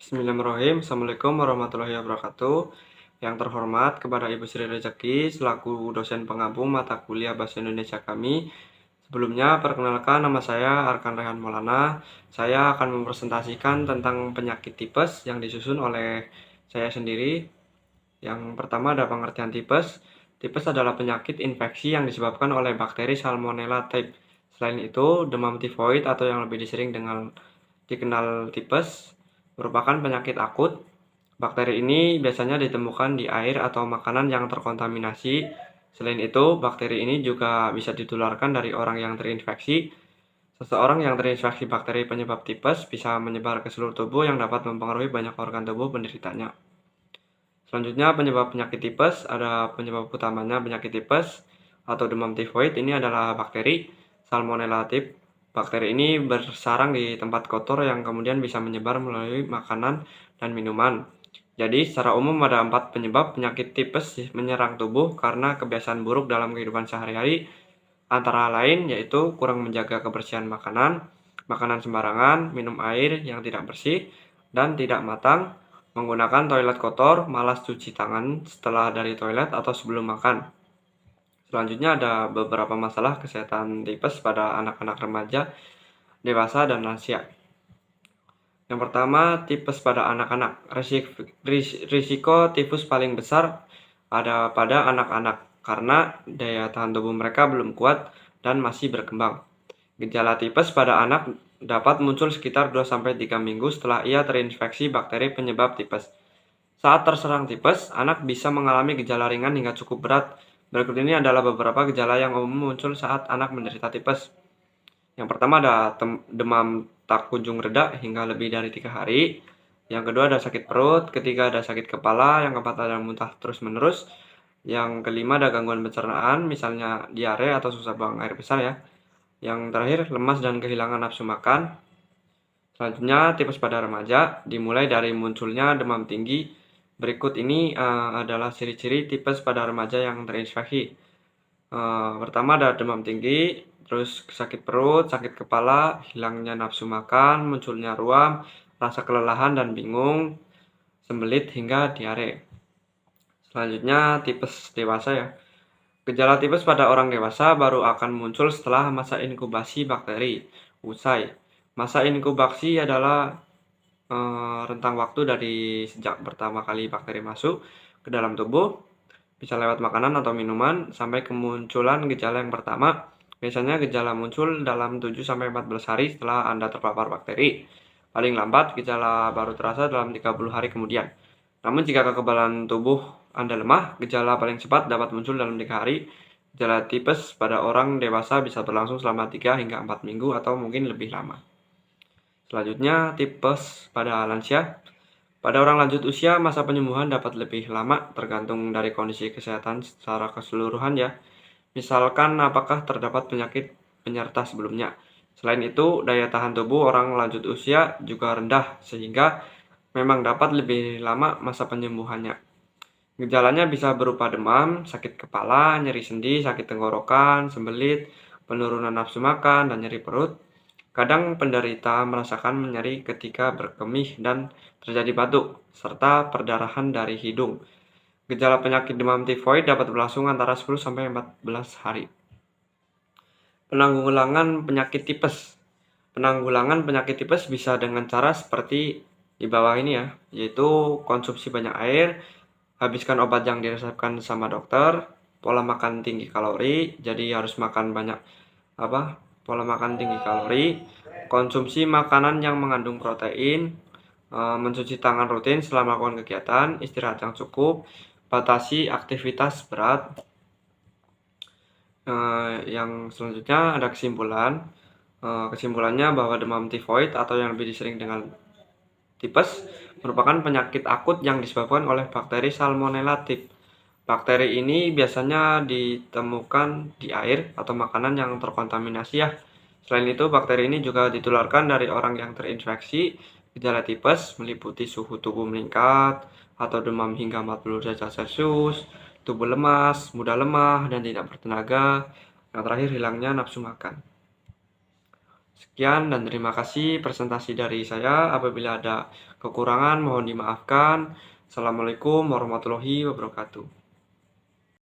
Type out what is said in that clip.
Bismillahirrahmanirrahim. Assalamualaikum warahmatullahi wabarakatuh. Yang terhormat kepada Ibu Sri Rezeki selaku dosen penggabung mata kuliah Bahasa Indonesia kami. Sebelumnya, perkenalkan nama saya Arkan Rehan Maulana. Saya akan mempresentasikan tentang penyakit tipes yang disusun oleh saya sendiri. Yang pertama ada pengertian tipes. Tipes adalah penyakit infeksi yang disebabkan oleh bakteri Salmonella type. Selain itu, demam tifoid atau yang lebih disering dengan dikenal tipes merupakan penyakit akut. Bakteri ini biasanya ditemukan di air atau makanan yang terkontaminasi. Selain itu, bakteri ini juga bisa ditularkan dari orang yang terinfeksi. Seseorang yang terinfeksi bakteri penyebab tipes bisa menyebar ke seluruh tubuh yang dapat mempengaruhi banyak organ tubuh penderitanya. Selanjutnya, penyebab penyakit tipes. Ada penyebab utamanya penyakit tipes atau demam tifoid. Ini adalah bakteri Salmonella type. Bakteri ini bersarang di tempat kotor yang kemudian bisa menyebar melalui makanan dan minuman. Jadi, secara umum ada 4 penyebab penyakit tipes menyerang tubuh karena kebiasaan buruk dalam kehidupan sehari-hari, antara lain yaitu kurang menjaga kebersihan makanan, makanan sembarangan, minum air yang tidak bersih dan tidak matang, menggunakan toilet kotor, malas cuci tangan setelah dari toilet atau sebelum makan. Selanjutnya ada beberapa masalah kesehatan tipes pada anak-anak remaja, dewasa, dan lansia. Yang pertama, tipes pada anak-anak. Risiko tipes paling besar ada pada anak-anak karena daya tahan tubuh mereka belum kuat dan masih berkembang. Gejala tipes pada anak dapat muncul sekitar 2-3 minggu setelah ia terinfeksi bakteri penyebab tipes. Saat terserang tipes, anak bisa mengalami gejala ringan hingga cukup berat. Berikut ini adalah beberapa gejala yang umum muncul saat anak menderita tipes. Yang pertama ada demam tak kunjung reda hingga lebih dari 3 hari. Yang kedua ada sakit perut. Ketiga ada sakit kepala. Yang keempat ada muntah terus-menerus. Yang kelima ada gangguan pencernaan, misalnya diare atau susah buang air besar ya. Yang terakhir lemas dan kehilangan nafsu makan. Selanjutnya tipes pada remaja dimulai dari munculnya demam tinggi. Berikut ini adalah ciri-ciri tipes pada remaja yang terinfeksi. Pertama ada demam tinggi, terus sakit perut, sakit kepala, hilangnya nafsu makan, munculnya ruam, rasa kelelahan dan bingung, sembelit hingga diare. Selanjutnya tipes dewasa ya. Gejala tipes pada orang dewasa baru akan muncul setelah masa inkubasi bakteri usai. Masa inkubasi adalah rentang waktu dari sejak pertama kali bakteri masuk ke dalam tubuh, bisa lewat makanan atau minuman, sampai kemunculan gejala yang pertama. Biasanya gejala muncul dalam 7-14 hari setelah Anda terpapar bakteri. Paling lambat, gejala baru terasa dalam 30 hari kemudian. Namun jika kekebalan tubuh Anda lemah, gejala paling cepat dapat muncul dalam 3 hari. Gejala tipes pada orang dewasa bisa berlangsung selama 3-4 minggu atau mungkin lebih lama. Selanjutnya, tipes pada lansia. Pada orang lanjut usia, masa penyembuhan dapat lebih lama tergantung dari kondisi kesehatan secara keseluruhan ya. Misalkan apakah terdapat penyakit penyerta sebelumnya. Selain itu, daya tahan tubuh orang lanjut usia juga rendah sehingga memang dapat lebih lama masa penyembuhannya. Gejalanya bisa berupa demam, sakit kepala, nyeri sendi, sakit tenggorokan, sembelit, penurunan nafsu makan, dan nyeri perut. Kadang penderita merasakan nyeri ketika berkemih dan terjadi batuk, serta perdarahan dari hidung. Gejala penyakit demam tifoid dapat berlangsung antara 10-14 hari. Penanggulangan penyakit tipes. Penanggulangan penyakit tipes bisa dengan cara seperti di bawah ini ya, yaitu konsumsi banyak air, habiskan obat yang diresepkan sama dokter, pola makan tinggi kalori, jadi harus makan banyak pola makan tinggi kalori, konsumsi makanan yang mengandung protein, mencuci tangan rutin setelah melakukan kegiatan, istirahat yang cukup, batasi aktivitas berat. Yang selanjutnya ada kesimpulan. Kesimpulannya bahwa demam tifoid atau yang lebih disering dengan tipes merupakan penyakit akut yang disebabkan oleh bakteri Salmonella type. Bakteri ini biasanya ditemukan di air atau makanan yang terkontaminasi ya. Selain itu, bakteri ini juga ditularkan dari orang yang terinfeksi. Gejala tipes meliputi suhu tubuh meningkat atau demam hingga 40 derajat Celcius, tubuh lemas, mudah lemah, dan tidak bertenaga. Yang terakhir, hilangnya nafsu makan. Sekian dan terima kasih presentasi dari saya. Apabila ada kekurangan mohon dimaafkan. Assalamualaikum warahmatullahi wabarakatuh.